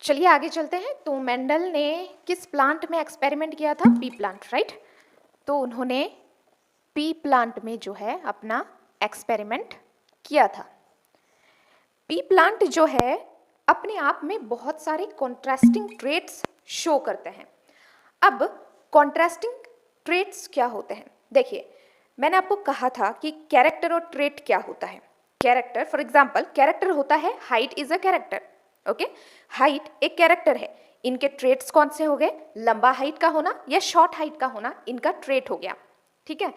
चलिए आगे चलते हैं। तो मेंडल ने किस प्लांट में एक्सपेरिमेंट किया था? P plant, right. तो उन्होंने पी प्लांट में जो है अपना एक्सपेरिमेंट किया था। पी प्लांट जो है अपने आप में बहुत सारे कॉन्ट्रास्टिंग ट्रेट्स शो करते हैं। अब कॉन्ट्रास्टिंग ट्रेट्स क्या होते हैं? देखिए, मैंने आपको कहा था कि कैरेक्टर और ट्रेट क्या होता है। कैरेक्टर, फॉर एग्जाम्पल, कैरेक्टर होता है height is a character. Okay, height एक कैरेक्टर है। इनके ट्रेट्स कौन से हो गए? लंबा हाइट का होना या शॉर्ट हाइट का होना इनका ट्रेट हो गया। ठीक है,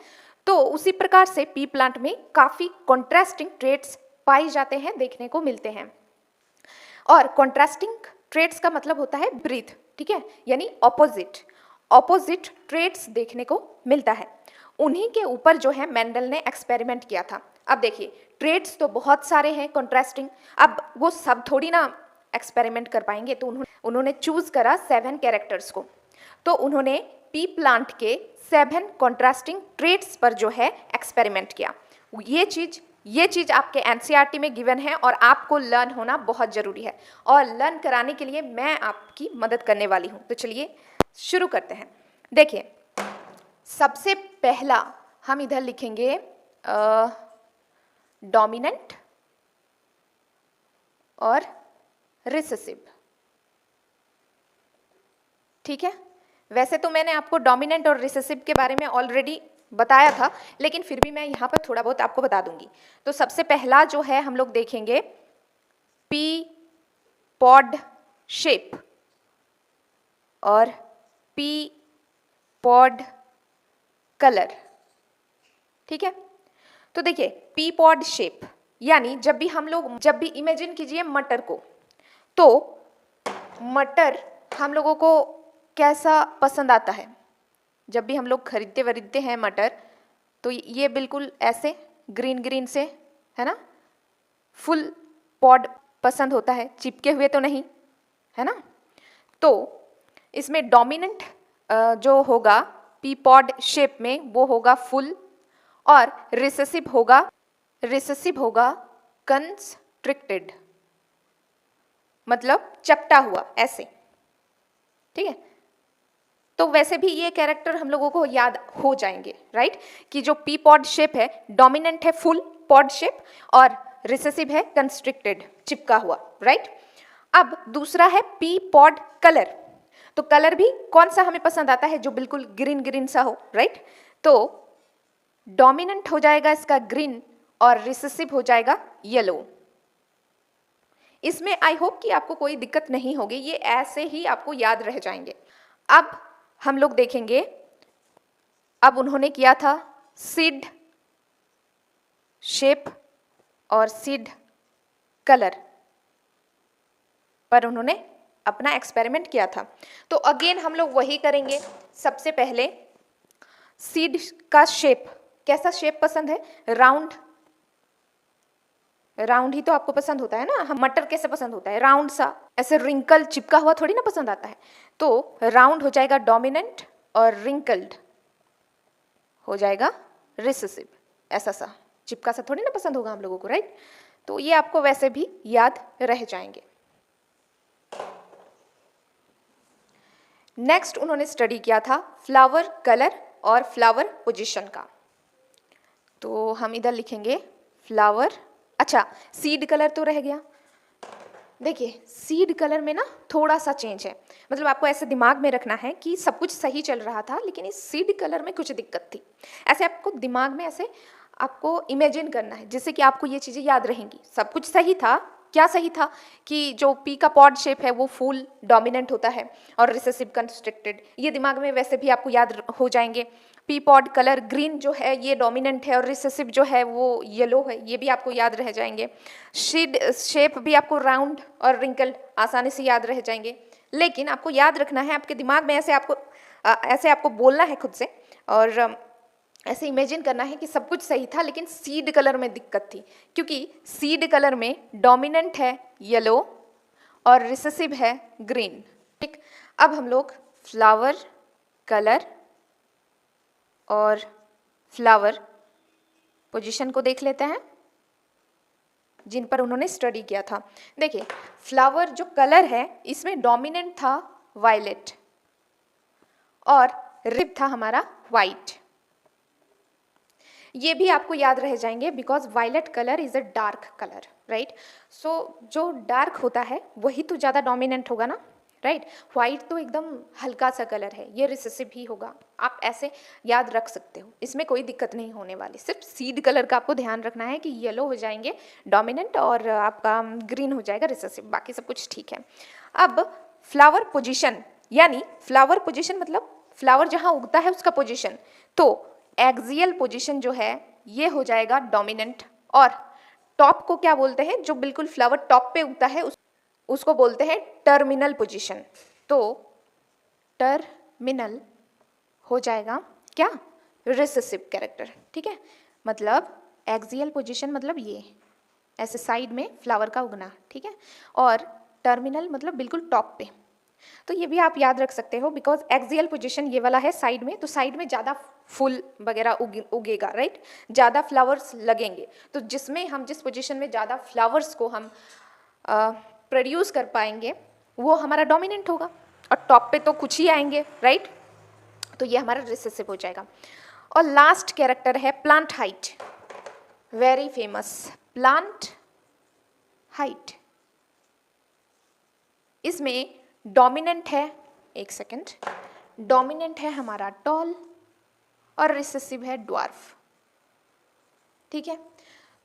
तो उसी प्रकार से पी प्लांट में काफी कॉन्ट्रास्टिंग ट्रेट्स पाए जाते हैं, देखने को मिलते हैं। और कॉन्ट्रास्टिंग ट्रेट्स का मतलब होता है विपरीत, ठीक है, यानी ऑपोजिट। ऑपोजिट ट्रेट्स देखने को मिलता है। उन्हीं के ऊपर जो है मेंडल ने एक्सपेरिमेंट किया था। अब देखिए, ट्रेट्स तो बहुत सारे हैं कॉन्ट्रास्टिंग, अब वो सब थोड़ी ना एक्सपेरिमेंट कर पाएंगे, तो उन्होंने चूज करा 7 कैरेक्टर्स को। तो उन्होंने पी प्लांट के 7 कॉन्ट्रास्टिंग ट्रेट्स पर जो है एक्सपेरिमेंट किया। ये चीज आपके एनसीईआरटी में गिवन है और आपको लर्न होना बहुत जरूरी है, और लर्न कराने के लिए मैं आपकी मदद करने वाली हूं। तो चलिए शुरू करते हैं। देखिए, सबसे पहला हम इधर लिखेंगे डोमिनेंट और रिसेसिव। ठीक है, वैसे तो मैंने आपको डोमिनेंट और रिसेसिव के बारे में ऑलरेडी बताया था, लेकिन फिर भी मैं यहाँ पर थोड़ा बहुत आपको बता दूंगी। तो सबसे पहला जो है हम लोग देखेंगे पी पॉड शेप और पी पॉड कलर। ठीक है, तो देखिए पी पॉड शेप यानी जब भी इमेजिन कीजिए मटर को, तो मटर हम लोगों को कैसा पसंद आता है? जब भी हम लोग खरीदते हैं मटर, तो ये बिल्कुल ऐसे ग्रीन ग्रीन से, है ना, फुल पॉड पसंद होता है, चिपके हुए तो नहीं, है ना। तो इसमें डोमिनेंट जो होगा पी पॉड शेप में वो होगा फुल, और रिसेसिव होगा कंस्ट्रिक्टेड, मतलब चपटा हुआ ऐसे। ठीक है, तो वैसे भी ये कैरेक्टर हम लोगों को याद हो जाएंगे, राइट, कि जो पी पॉड शेप है, डोमिनेंट है फुल पॉड शेप और रिसेसिव है कंस्ट्रिक्टेड, चिपका हुआ, राइट। अब दूसरा है पी पॉड कलर। तो कलर भी कौन सा हमें पसंद आता है? जो बिल्कुल ग्रीन ग्रीन सा हो, राइट। तो डोमिनेंट हो जाएगा इसका ग्रीन और रिसेसिव हो जाएगा येलो। इसमें आई होप कि आपको कोई दिक्कत नहीं होगी, ये ऐसे ही आपको याद रह जाएंगे। अब हम लोग देखेंगे, अब उन्होंने किया था सीड शेप और सीड कलर पर उन्होंने अपना एक्सपेरिमेंट किया था। तो अगेन हम लोग वही करेंगे। सबसे पहले सीड का शेप, कैसा शेप पसंद है? राउंड, राउंड ही तो आपको पसंद होता है ना। हम मटर कैसे पसंद होता है? राउंड सा, ऐसे रिंकल चिपका हुआ थोड़ी ना पसंद आता है। तो राउंड हो जाएगा डोमिनेंट और रिंकल्ड हो जाएगा रिसेसिव। ऐसा सा चिपका सा थोड़ी ना पसंद होगा हम लोगों को, राइट। तो ये आपको वैसे भी याद रह जाएंगे। नेक्स्ट उन्होंने स्टडी किया था फ्लावर कलर और फ्लावर पोजीशन का। तो हम इधर लिखेंगे फ्लावर, अच्छा सीड कलर तो रह गया। देखिए सीड कलर में ना थोड़ा सा चेंज है, मतलब आपको ऐसे दिमाग में रखना है कि सब कुछ सही चल रहा था, लेकिन इस सीड कलर में कुछ दिक्कत थी। ऐसे आपको दिमाग में ऐसे आपको इमेजिन करना है, जिससे कि आपको ये चीज़ें याद रहेंगी। सब कुछ सही था, क्या सही था? कि जो पी का पॉड शेप है वो फुल डोमिनेंट होता है और रिसेसिव कंस्ट्रिक्टेड, ये दिमाग में वैसे भी आपको याद हो जाएंगे। पी पॉड कलर ग्रीन जो है ये डोमिनेंट है और रिसेसिव जो है वो येलो है, ये भी आपको याद रह जाएंगे। सीड शेप भी आपको राउंड और रिंकल्ड आसानी से याद रह जाएंगे। लेकिन आपको याद रखना है, आपके दिमाग में ऐसे आपको बोलना है खुद से, और ऐसे इमेजिन करना है कि सब कुछ सही था, लेकिन सीड कलर में दिक्कत थी, क्योंकि सीड कलर में डोमिनेंट है येलो और रिसेसिव है ग्रीन। ठीक, अब हम लोग फ्लावर कलर और फ्लावर पोजीशन को देख लेते हैं। जिन पर उन्होंने स्टडी किया था। देखिए फ्लावर जो कलर है इसमें डोमिनेंट था वायलेट और रिब था हमारा वाइट। ये भी आपको याद रह जाएंगे because violet colour is a dark colour, right. So जो डार्क होता है वही तो ज़्यादा डोमिनेंट होगा ना, राइट। वाइट तो एकदम हल्का सा कलर है, ये रिसेसिव ही होगा। आप ऐसे याद रख सकते हो, इसमें कोई दिक्कत नहीं होने वाली। सिर्फ सीड कलर का आपको ध्यान रखना है कि येलो हो जाएंगे डोमिनेंट और आपका ग्रीन हो जाएगा रिसेसिव, बाकी सब कुछ ठीक है। अब फ्लावर पोजीशन, यानी फ्लावर पोजीशन मतलब फ्लावर जहाँ उगता है उसका पोजीशन, तो एक्सियल पोजीशन जो है ये हो जाएगा डोमिनेंट। और टॉप को क्या बोलते हैं, जो बिल्कुल फ्लावर टॉप पे उगता है उसको बोलते हैं टर्मिनल पोजीशन। तो टर्मिनल हो जाएगा क्या, रिसेसिव कैरेक्टर, ठीक है। मतलब एक्सियल पोजीशन मतलब ये ऐसे साइड में फ्लावर का उगना, ठीक है। और टर्मिनल मतलब बिल्कुल टॉप पे। तो ये भी आप याद रख सकते हो बिकॉज एक्सियल पोजीशन ये वाला है साइड में, तो साइड में ज़्यादा फूल वगैरह उगेगा, राइट, ज़्यादा फ्लावर्स लगेंगे। तो जिसमें हम जिस पोजीशन में ज़्यादा फ्लावर्स को हम प्रोड्यूस कर पाएंगे वो हमारा डोमिनेंट होगा, और टॉप पे तो कुछ ही आएंगे, राइट। तो ये हमारा रिसेसिव हो जाएगा। और लास्ट कैरेक्टर है plant height, very famous plant height. इसमें डोमिनेंट है, एक सेकेंड, डोमिनेंट है हमारा टॉल और रिसेसिव है ड्वार्फ, ठीक है।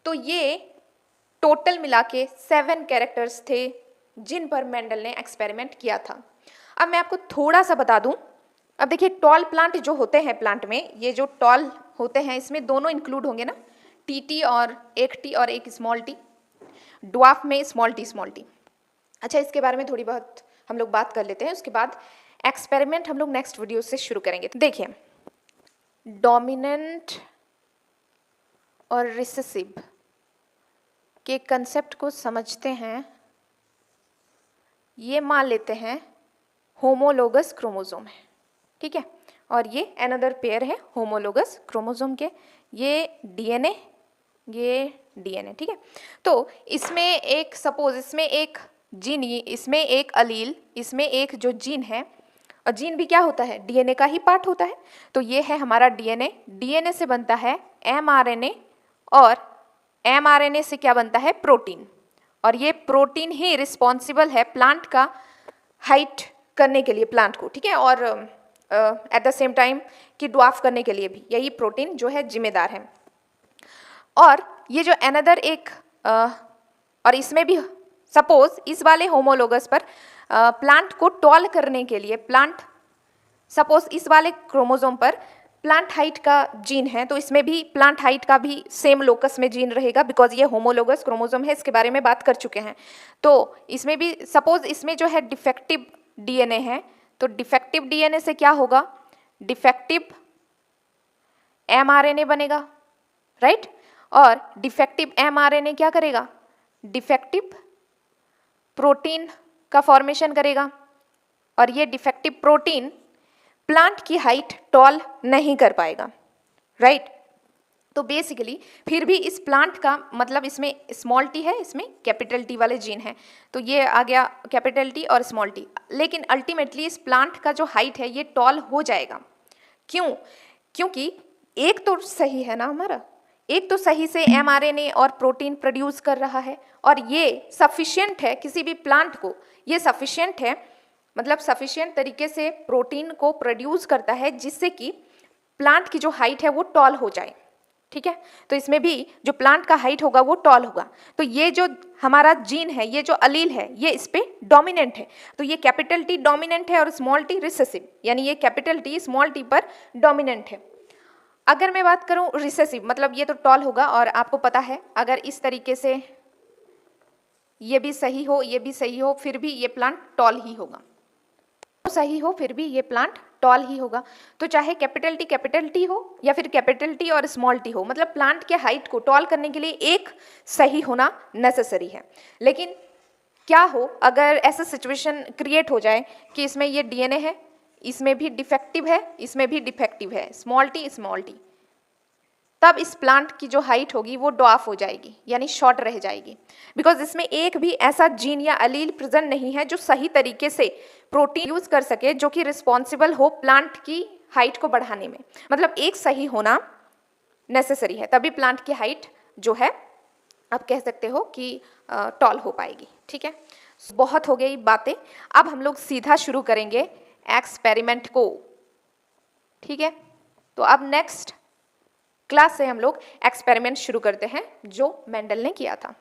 तो ये टोटल मिला के 7 कैरेक्टर्स थे जिन पर मेंडल ने एक्सपेरिमेंट किया था। अब मैं आपको थोड़ा सा बता दूं। अब देखिए टॉल प्लांट जो होते हैं प्लांट में, ये जो टॉल होते हैं इसमें दोनों इंक्लूड होंगे ना, टी और एक स्मॉल टी। ड्वार्फ में स्मॉल टी। अच्छा, इसके बारे में थोड़ी बहुत हम लोग बात कर लेते हैं, उसके बाद एक्सपेरिमेंट हम लोग नेक्स्ट वीडियो से शुरू करेंगे। देखिए डोमिनेंट और रिसेसिव के कंसेप्ट को समझते हैं। ये मान लेते हैं होमोलोगस क्रोमोसोम है, ठीक है, और ये अनदर पेयर है होमोलोगस क्रोमोसोम के, ये डीएनए, ठीक है। तो इसमें एक सपोज इसमें एक जीन, इसमें एक अलील, इसमें एक जो जीन है, और जीन भी क्या होता है, डीएनए का ही पार्ट होता है। तो ये है हमारा डीएनए से बनता है एमआरएनए, और एमआरएनए से क्या बनता है, प्रोटीन। और ये प्रोटीन ही रिस्पॉन्सिबल है प्लांट का हाइट करने के लिए, प्लांट को, ठीक है, और एट द सेम टाइम कि ड्वार्फ करने के लिए भी यही प्रोटीन जो है जिम्मेदार है। और ये जो अनदर एक और इसमें भी सपोज इस वाले होमोलोगस पर प्लांट को टॉल करने के लिए, प्लांट सपोज इस वाले क्रोमोसोम पर प्लांट हाइट का जीन है, तो इसमें भी प्लांट हाइट का भी सेम लोकस में जीन रहेगा बिकॉज ये होमोलोगस क्रोमोसोम है, इसके बारे में बात कर चुके हैं। तो इसमें भी सपोज इसमें जो है डिफेक्टिव डीएनए है, तो डिफेक्टिव डीएनए से क्या होगा, डिफेक्टिव एमआरएनए बनेगा, राइट। और डिफेक्टिव एमआरएनए क्या करेगा, डिफेक्टिव प्रोटीन का फॉर्मेशन करेगा, और ये डिफेक्टिव प्रोटीन प्लांट की हाइट टॉल नहीं कर पाएगा, राइट। तो बेसिकली फिर भी इस प्लांट का मतलब इसमें स्मॉल टी है, इसमें कैपिटल टी वाले जीन है, तो ये आ गया कैपिटल टी और स्मॉल टी। लेकिन अल्टीमेटली इस प्लांट का जो हाइट है ये टॉल हो जाएगा। क्यों, क्योंकि एक तो सही है ना हमारा, एक तो सही से एमआरएनए और प्रोटीन प्रोड्यूस कर रहा है, और ये सफिशिएंट है किसी भी प्लांट को, ये सफिशिएंट है मतलब सफिशिएंट तरीके से प्रोटीन को प्रोड्यूस करता है जिससे कि प्लांट की जो हाइट है वो टॉल हो जाए, ठीक है। तो इसमें भी जो प्लांट का हाइट होगा वो टॉल होगा। तो ये जो हमारा जीन है, ये जो अलील है, ये इस पे डोमिनेंट है। तो ये कैपिटल टी डोमिनेंट है और स्मॉल टी रिसेसिव, यानी ये कैपिटल टी स्मॉल टी पर डोमिनेंट है। अगर मैं बात करूं रिसेसिव, मतलब ये तो टॉल होगा, और आपको पता है अगर इस तरीके से ये भी सही हो, ये भी सही हो, फिर भी ये प्लांट टॉल ही होगा, सही हो फिर भी ये प्लांट टॉल ही होगा। तो चाहे कैपिटल टी हो या फिर कैपिटल टी और स्मॉल टी हो, मतलब प्लांट के हाइट को टॉल करने के लिए एक सही होना नेसेसरी है। लेकिन क्या हो अगर ऐसा सिचुएशन क्रिएट हो जाए कि इसमें ये डीएनए है, इसमें भी डिफेक्टिव है, इसमें भी डिफेक्टिव है, स्मॉल टी, तब इस प्लांट की जो हाइट होगी वो ड्वार्फ हो जाएगी, यानी शॉर्ट रह जाएगी, बिकॉज इसमें एक भी ऐसा जीन या अलील प्रेजेंट नहीं है जो सही तरीके से प्रोटीन यूज कर सके जो कि रिस्पॉन्सिबल हो प्लांट की हाइट को बढ़ाने में। मतलब एक सही होना नेसेसरी है, तभी प्लांट की हाइट जो है आप कह सकते हो कि टॉल हो पाएगी। ठीक है, बहुत हो गई बातें, अब हम लोग सीधा शुरू करेंगे एक्सपेरिमेंट को। ठीक है, तो अब नेक्स्ट क्लास से हम लोग एक्सपेरिमेंट शुरू करते हैं जो मेंडल ने किया था।